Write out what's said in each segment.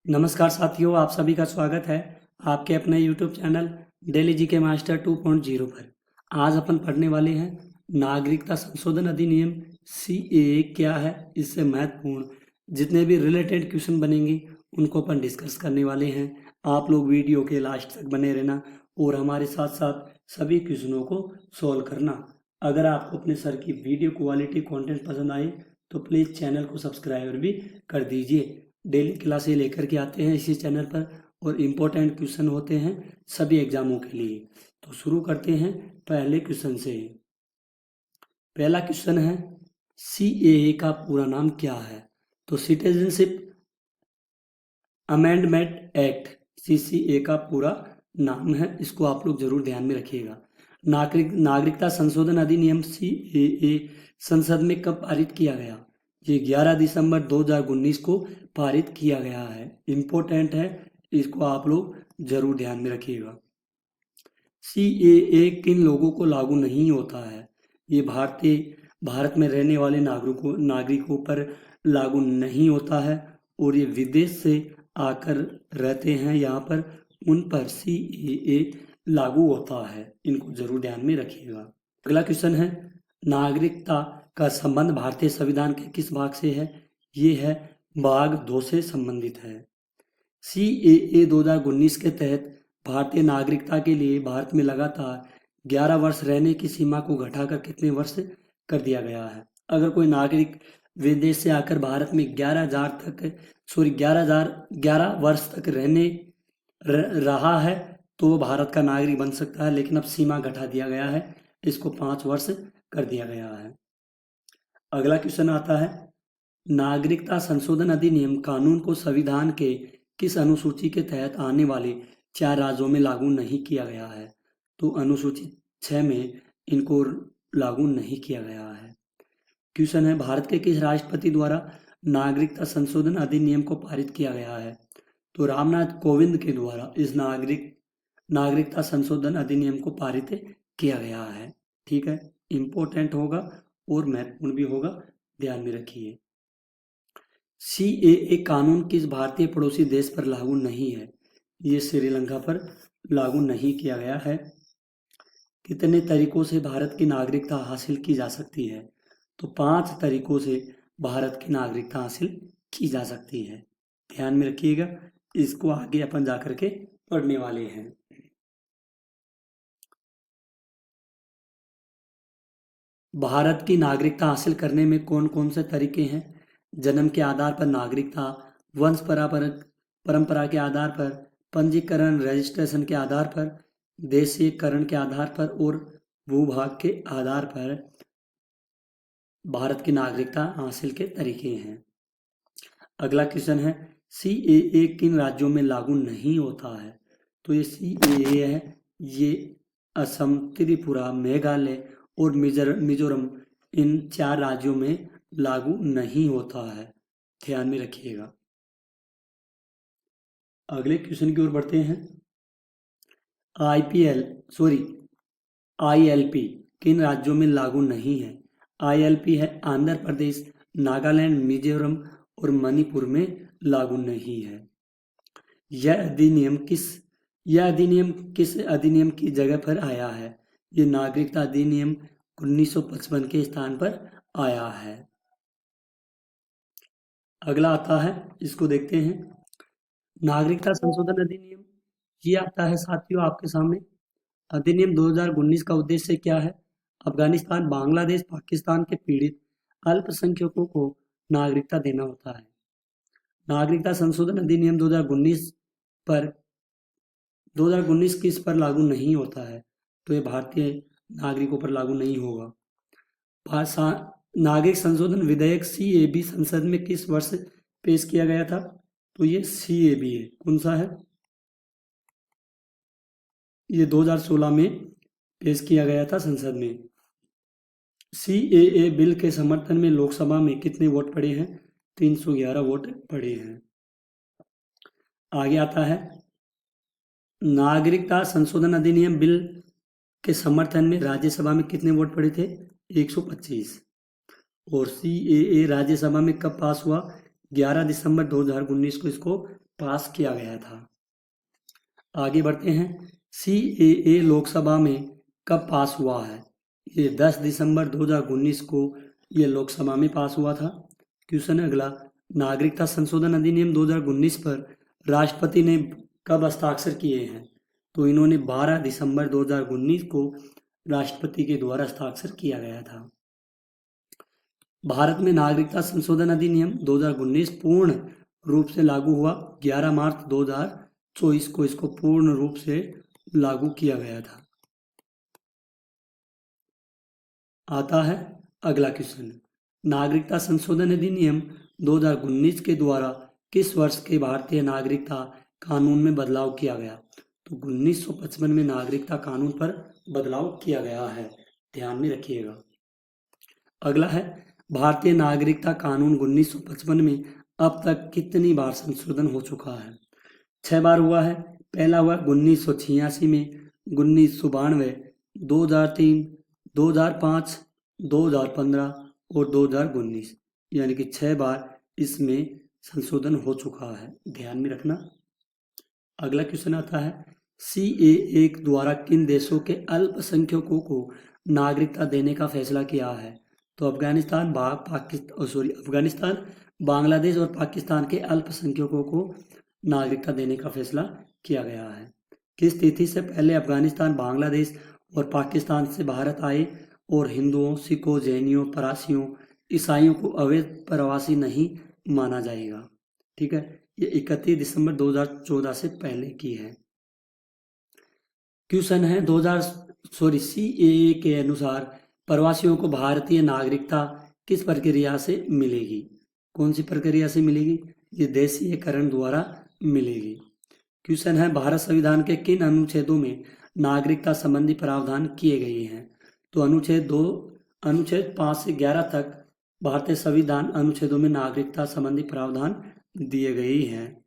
नमस्कार साथियों, आप सभी का स्वागत है आपके अपने YouTube channel daily GK master 2.0 पर। आज अपन पढ़ने वाले हैं नागरिकता संशोधन अधिनियम सीएए क्या है। इससे महत्वपूर्ण जितने भी रिलेटेड क्वेश्चन बनेंगे उनको अपन डिस्कस करने वाले हैं। आप लोग वीडियो के लास्ट तक बने रहना और हमारे साथ साथ सभी क्वेश्चनों को सॉल्व करना। अगर आपको अपने सर की वीडियो क्वालिटी कंटेंट पसंद आए तो प्लीज़ चैनल को सब्सक्राइब भी कर दीजिए। डेली क्लासेस लेकर के आते हैं इसी चैनल पर और इम्पोर्टेंट क्वेश्चन होते हैं सभी एग्जामों के लिए। तो शुरू करते हैं पहले क्वेश्चन से। पहला क्वेश्चन है सीएए का पूरा नाम क्या है। तो सिटीजनशिप अमेंडमेंट एक्ट सीसीए का पूरा नाम है, इसको आप लोग जरूर ध्यान में रखिएगा। नागरिकता संशोधन अधिनियम सीएए संसद में कब पारित किया गया। ये 11 दिसंबर 2019 को पारित किया गया है। इम्पोर्टेंट है, इसको आप लोग जरूर ध्यान में रखिएगा। सीएए किन लोगों को लागू नहीं होता है। ये भारत में रहने वाले नागरिकों पर लागू नहीं होता है और ये विदेश से आकर रहते हैं यहाँ पर, उन पर सीएए लागू होता है। इनको जरूर ध्यान में रखिएगा। अगला क्वेश्चन है नागरिकता का संबंध भारतीय संविधान के किस भाग से है। ये है भाग 2 से संबंधित है। सीएए 2019 के तहत भारतीय नागरिकता के लिए भारत में लगातार 11 वर्ष रहने की सीमा को घटाकर कितने वर्ष कर दिया गया है। अगर कोई नागरिक विदेश से आकर भारत में 11 वर्ष तक रहा है तो वो भारत का नागरिक बन सकता है, लेकिन अब सीमा घटा दिया गया है, इसको 5 वर्ष कर दिया गया है। अगला क्वेश्चन आता है नागरिकता संशोधन अधिनियम कानून को संविधान के किस अनुसूची के तहत आने वाले 4 राज्यों में लागू नहीं किया गया है। तो अनुसूची 6 में इनको लागू नहीं किया गया है। क्वेश्चन है भारत के किस राष्ट्रपति द्वारा नागरिकता संशोधन अधिनियम को पारित किया गया है। तो रामनाथ कोविंद के द्वारा इस नागरिकता संशोधन अधिनियम को पारित किया गया है। ठीक है, इंपॉर्टेंट होगा और महत्वपूर्ण भी होगा, ध्यान में रखिए। सीएए कानून किस भारतीय पड़ोसी देश पर लागू नहीं है। ये श्रीलंका पर लागू नहीं किया गया है। कितने तरीकों से भारत की नागरिकता हासिल की जा सकती है। तो 5 तरीकों से भारत की नागरिकता हासिल की जा सकती है, ध्यान में रखिएगा। इसको आगे अपन जाकर के पढ़ने वाले हैं। भारत की नागरिकता हासिल करने में कौन कौन से तरीके हैं। जन्म के आधार पर नागरिकता, वंश परंपरा के आधार पर, पंजीकरण रजिस्ट्रेशन के आधार पर, देशीयकरण के आधार पर और भूभाग के आधार पर भारत की नागरिकता हासिल के तरीके हैं। अगला क्वेश्चन है सीएए किन राज्यों में लागू नहीं होता है। तो ये सीएए है, ये असम, त्रिपुरा, मेघालय और मिजोरम, इन 4 राज्यों में लागू नहीं होता है, ध्यान में रखिएगा। अगले क्वेश्चन की ओर बढ़ते हैं। आईएलपी किन राज्यों में लागू नहीं है। आईएलपी है आंध्र प्रदेश, नागालैंड, मिजोरम और मणिपुर में लागू नहीं है। यह अधिनियम किस अधिनियम की जगह पर आया है। ये नागरिकता अधिनियम 1955 के स्थान पर आया है। अगला आता है, इसको देखते हैं। नागरिकता संशोधन अधिनियम ये आता है साथियों आपके सामने। अधिनियम 2019 का उद्देश्य क्या है। अफगानिस्तान, बांग्लादेश, पाकिस्तान के पीड़ित अल्पसंख्यकों को नागरिकता देना होता है। नागरिकता संशोधन अधिनियम 2019 किस पर लागू नहीं होता है। तो ये भारतीय नागरिकों पर लागू नहीं होगा। नागरिक संशोधन विधेयक सीएबी संसद में किस वर्ष पेश किया गया था। तो ये सीएबी है, कौन सा है, ये 2016 में पेश किया गया था संसद में। सीएए बिल के समर्थन में लोकसभा में कितने वोट पड़े हैं। 311 वोट पड़े हैं। आगे आता है नागरिकता संशोधन अधिनियम बिल के समर्थन में राज्यसभा में कितने वोट पड़े थे। 125। और सीएए राज्यसभा में कब पास हुआ। 11 दिसंबर 2019 को इसको पास किया गया था। आगे बढ़ते हैं। CAA लोकसभा में कब पास हुआ है? ये 10 दिसंबर 2019 को ये लोकसभा में पास हुआ था। क्वेश्चन है अगला, नागरिकता संशोधन अधिनियम 2019 पर राष्ट्रपति ने कब हस्ताक्षर किए हैं? तो इन्होंने 12 दिसंबर 2019 को राष्ट्रपति के द्वारा हस्ताक्षर किया गया था। भारत में नागरिकता संशोधन अधिनियम 2019 पूर्ण रूप से लागू हुआ 11 मार्च 2024 को इसको पूर्ण रूप से लागू किया गया था। आता है अगला क्वेश्चन, नागरिकता संशोधन अधिनियम 2019 के द्वारा किस वर्ष के भारतीय नागरिकता कानून में बदलाव किया गया? तो 1955 में नागरिकता कानून पर बदलाव किया गया है, ध्यान में रखिएगा। अगला है, भारतीय नागरिकता कानून 1955 में अब तक कितनी बार संशोधन हो चुका है? 6 बार हुआ है। पहला हुआ 1986 में, 1992, 2003, 2005, 2015 और 2019, यानी कि 6 बार इसमें संशोधन हो चुका है, ध्यान में रखना। अगला क्वेश्चन आता है, CAA द्वारा किन देशों के अल्पसंख्यकों को नागरिकता देने का फैसला किया है? तो अफगानिस्तान, बांग्लादेश और पाकिस्तान के अल्पसंख्यकों को नागरिकता देने का फैसला किया गया है। किस तिथि से पहले अफगानिस्तान, बांग्लादेश और पाकिस्तान से भारत आए और हिंदुओं, सिखों, जैनियों, पारसियों, ईसाइयों को अवैध प्रवासी नहीं माना जाएगा? ठीक है, ये 31 दिसंबर 2014 से पहले की है। क्वेश्चन है CAA के अनुसार प्रवासियों को भारतीय नागरिकता किस प्रक्रिया से मिलेगी? कौन सी प्रक्रिया से मिलेगी? ये देशीयकरण द्वारा मिलेगी। क्वेश्चन है, भारत संविधान के किन अनुच्छेदों में नागरिकता संबंधी प्रावधान किए गए हैं? तो अनुच्छेद 5 से 11 तक भारतीय संविधान अनुच्छेदों में नागरिकता संबंधी प्रावधान दिए गए हैं।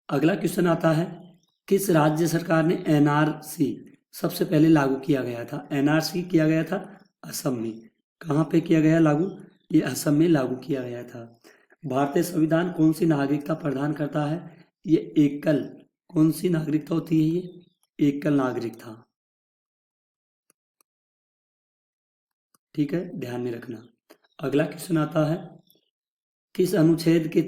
अगला क्वेश्चन आता है, किस राज्य सरकार ने NRC सबसे पहले लागू किया गया था? NRC किया गया था असम में। कहाँ पे किया गया लागू? ये असम में लागू किया गया था। भारतीय संविधान कौन सी नागरिकता प्रदान करता है? ये एकल, कौन सी नागरिकता होती है? ये एकल नागरिकता, ठीक है, ध्यान में रखना। अगला क्वेश्चन आता है, किस अनुच्छेद के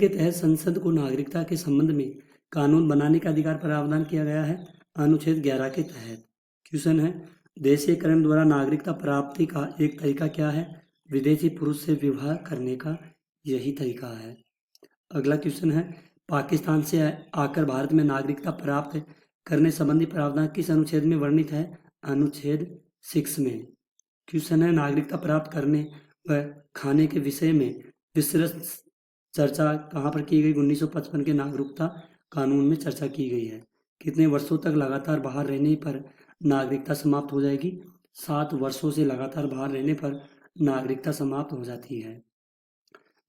तहत संसद को नागरिकता के संबंध में कानून बनाने का अधिकार प्रावधान किया गया है? अनुच्छेद 11 के तहत। क्वेश्चन है, देशीयकरण द्वारा नागरिकता प्राप्ति का एक तरीका क्या है? विदेशी पुरुष से विवाह करने का यही तरीका है। अगला क्वेश्चन है, पाकिस्तान से आकर भारत में नागरिकता प्राप्त करने संबंधी प्रावधान किस अनुच्छेद में वर्णित है? अनुच्छेद 6 में। क्वेश्चन है, नागरिकता प्राप्त करने व खाने के विषय में विस्तृत चर्चा कहाँ पर की गई? 1955 के नागरिकता कानून में चर्चा की गई है। कितने वर्षों तक लगातार बाहर रहने पर नागरिकता समाप्त हो जाएगी? 7 वर्षों से लगातार बाहर रहने पर नागरिकता समाप्त हो जाती है।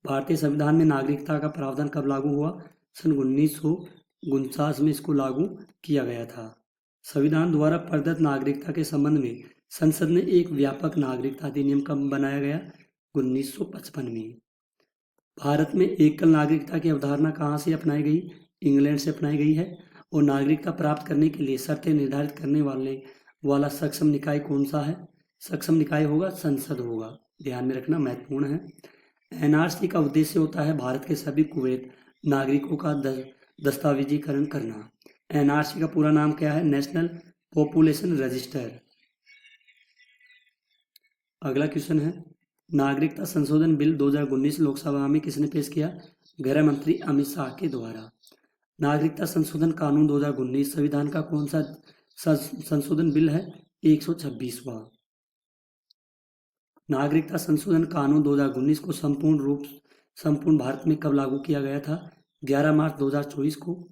भारतीय संविधान में नागरिकता का प्रावधान कब लागू हुआ? सन 1949 में इसको लागू किया गया था। संविधान द्वारा प्रदत्त नागरिकता के संबंध में संसद ने एक व्यापक नागरिकता अधिनियम कब बनाया गया? 1955 में। भारत में एकल नागरिकता की अवधारणा कहाँ से अपनाई गई? इंग्लैंड से अपनाई गई है। और नागरिकता प्राप्त करने के लिए शर्तें निर्धारित करने वाला सक्षम निकाय कौन सा है? सक्षम निकाय होगा संसद होगा, ध्यान में रखना, महत्वपूर्ण है। NRC का उद्देश्य होता है भारत के सभी कुवैत नागरिकों का दस्तावेजीकरण करना। NRC का पूरा नाम क्या है? National population register. अगला क्वेश्चन है, नागरिकता संशोधन बिल 2019 लोकसभा में किसने पेश किया? गृह मंत्री अमित शाह के द्वारा। नागरिकता संशोधन कानून 2019 संविधान का कौन सा संशोधन बिल है? 126वां। नागरिकता संशोधन कानून 2019 को संपूर्ण भारत में कब लागू किया गया था? 11 मार्च 2024 को।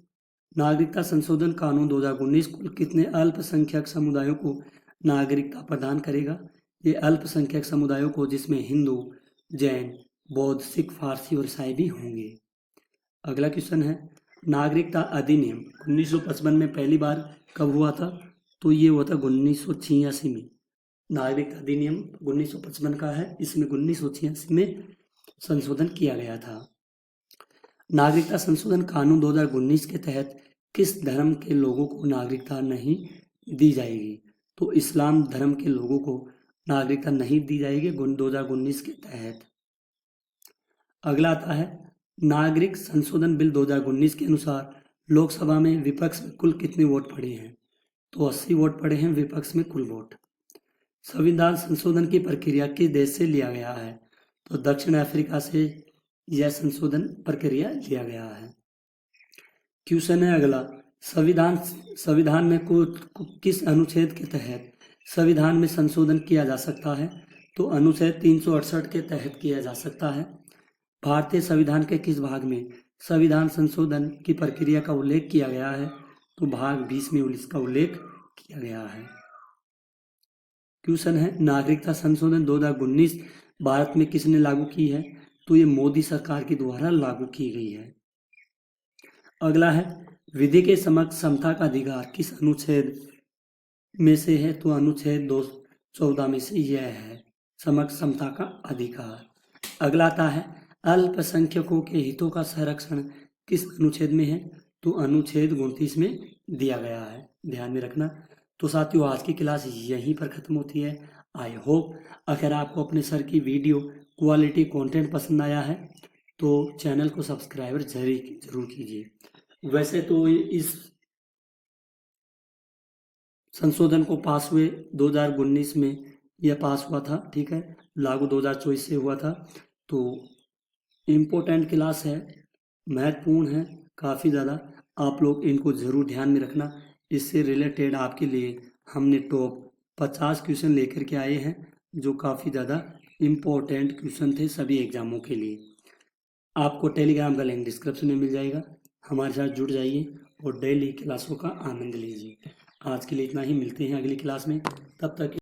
नागरिकता संशोधन कानून 2019 कुल कितने अल्पसंख्यक समुदायों को नागरिकता प्रदान करेगा? ये अल्पसंख्यक समुदायों को, जिसमें हिंदू, जैन, बौद्ध, सिख, फारसी और ईसाई भी होंगे। अगला क्वेश्चन है, नागरिकता अधिनियम 1955 में पहली बार कब हुआ था? तो ये हुआ था 1986 में। नागरिकता अधिनियम 1955 का है, इसमें 1986 में संशोधन किया गया था। नागरिकता संशोधन कानून 2019 के तहत किस धर्म के लोगों को नागरिकता नहीं दी जाएगी? तो इस्लाम धर्म के लोगों को नागरिकता नहीं दी जाएगी 2019 के तहत। अगला आता है नागरिक संशोधन बिल 2019 के अनुसार लोकसभा में विपक्ष में कुल कितने वोट पड़े हैं? तो 80 वोट पड़े हैं विपक्ष में कुल वोट। संविधान संशोधन की प्रक्रिया किस देश से लिया गया है? तो दक्षिण अफ्रीका से यह संशोधन प्रक्रिया लिया गया है। क्वेश्चन है अगला, संविधान में किस अनुच्छेद के तहत संविधान में संशोधन किया जा सकता है? तो अनुच्छेद 368 के तहत किया जा सकता है। भारतीय संविधान के किस भाग में संविधान संशोधन की प्रक्रिया का उल्लेख किया गया है? तो भाग 20 में इसका उल्लेख किया गया है। क्वेश्चन है नागरिकता संशोधन 2019 भारत में किसने लागू की है? तो ये मोदी सरकार के द्वारा लागू की गई है। अगला है विधि के समक्ष समता का अधिकार किस अनुच्छेद में से है? तो अनुच्छेद 214 में से यह है समक्ष समता का अधिकार। अगला आता है अल्पसंख्यकों के हितों का संरक्षण किस अनुच्छेद में है? तो अनुच्छेद 29 में दिया गया है, ध्यान में रखना। तो साथियों आज की क्लास यहीं पर खत्म होती है। आई होप अगर आपको अपने सर की वीडियो क्वालिटी कंटेंट पसंद आया है तो चैनल को सब्सक्राइब जरूर कीजिए। वैसे तो इस संशोधन को पास हुए 2019 में यह पास हुआ था, ठीक है, लागू 2024 से हुआ था। तो इम्पोर्टेंट क्लास है, महत्वपूर्ण है काफ़ी ज़्यादा, आप लोग इनको ज़रूर ध्यान में रखना। इससे रिलेटेड आपके लिए हमने टॉप 50 क्वेश्चन लेकर के आए हैं जो काफ़ी ज़्यादा इम्पोर्टेंट क्वेश्चन थे सभी एग्जामों के लिए। आपको टेलीग्राम का लिंक डिस्क्रिप्शन में मिल जाएगा, हमारे साथ जुड़ जाइए और डेली क्लासों का आनंद लीजिए। आज के लिए इतना ही, मिलते हैं अगली क्लास में, तब तक